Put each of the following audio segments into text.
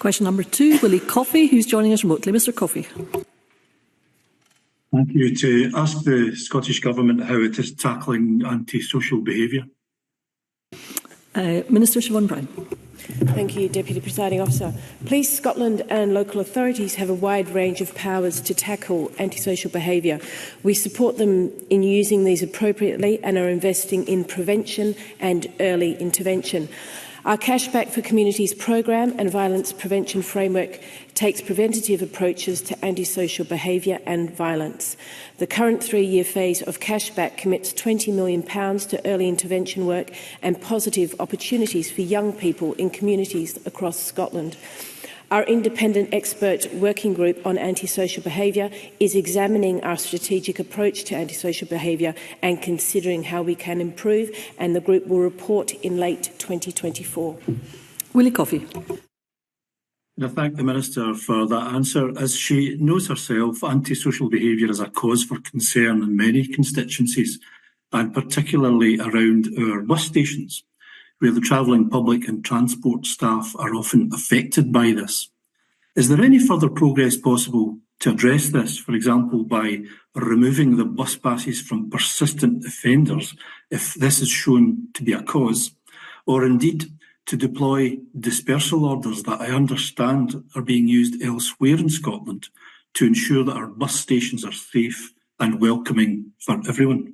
Question number 2, Willie Coffey, who's joining us remotely. Mr Coffey. Thank you. To ask the Scottish Government how it is tackling antisocial behaviour. Minister Siobhan Brown. Thank you, Deputy Presiding Officer. Police Scotland and local authorities have a wide range of powers to tackle antisocial behaviour. We support them in using these appropriately and are investing in prevention and early intervention. Our Cashback for Communities programme and violence prevention framework takes preventative approaches to antisocial behaviour and violence. The current 3-year phase of Cashback commits £20 million to early intervention work and positive opportunities for young people in communities across Scotland. Our independent expert working group on antisocial behaviour is examining our strategic approach to antisocial behaviour and considering how we can improve, and the group will report in late 2024. Willie Coffey. I thank the Minister for that answer. As she knows herself, antisocial behaviour is a cause for concern in many constituencies, and particularly around our bus stations, where the travelling public and transport staff are often affected by this. Is there any further progress possible to address this, for example, by removing the bus passes from persistent offenders if this is shown to be a cause, or indeed to deploy dispersal orders that I understand are being used elsewhere in Scotland to ensure that our bus stations are safe and welcoming for everyone?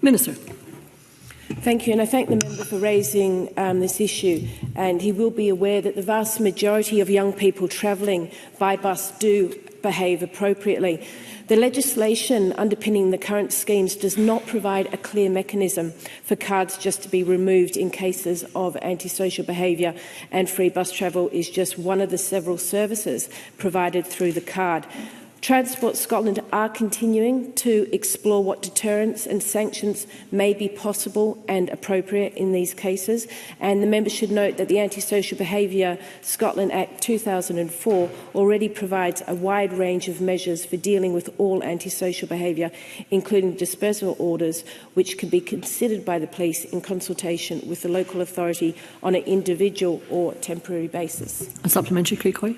Minister. Thank you, and I thank the member for raising this issue. And he will be aware that the vast majority of young people travelling by bus do behave appropriately. The legislation underpinning the current schemes does not provide a clear mechanism for cards just to be removed in cases of antisocial behaviour, and free bus travel is just one of the several services provided through the card. Transport Scotland are continuing to explore what deterrents and sanctions may be possible and appropriate in these cases, and the member should note that the Antisocial Behaviour Scotland Act 2004 already provides a wide range of measures for dealing with all antisocial behaviour, including dispersal orders, which can be considered by the police in consultation with the local authority on an individual or temporary basis. A supplementary, Craig Hoy.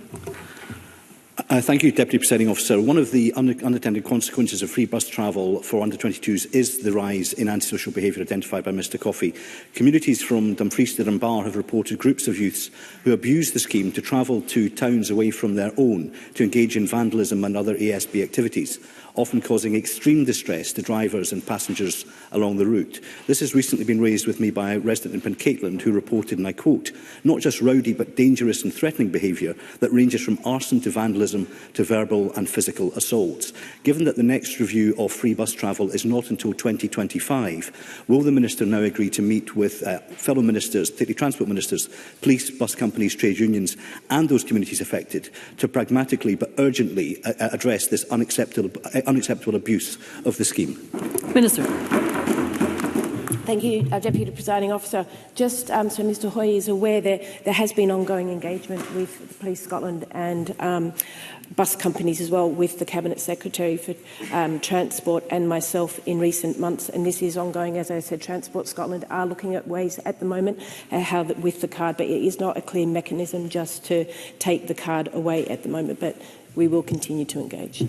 Thank you, Deputy Presiding Officer. One of the unintended consequences of free bus travel for under-22s is the rise in antisocial behaviour identified by Mr Coffey. Communities from Dumfries to Dunbar have reported groups of youths who abuse the scheme to travel to towns away from their own to engage in vandalism and other ASB activities, often causing extreme distress to drivers and passengers along the route. This has recently been raised with me by a resident in Pencaitland who reported, and I quote, "not just rowdy but dangerous and threatening behaviour that ranges from arson to vandalism to verbal and physical assaults." Given that the next review of free bus travel is not until 2025, will the Minister now agree to meet with fellow ministers, particularly transport ministers, police, bus companies, trade unions and those communities affected to pragmatically but urgently address this unacceptable abuse of the scheme? Minister. Thank you, Deputy Presiding Officer. Just so Mr Hoy is aware, there has been ongoing engagement with Police Scotland and bus companies as well, with the Cabinet Secretary for Transport and myself in recent months, and this is ongoing. As I said, Transport Scotland are looking at ways at the moment with the card, but it is not a clear mechanism just to take the card away at the moment, but we will continue to engage.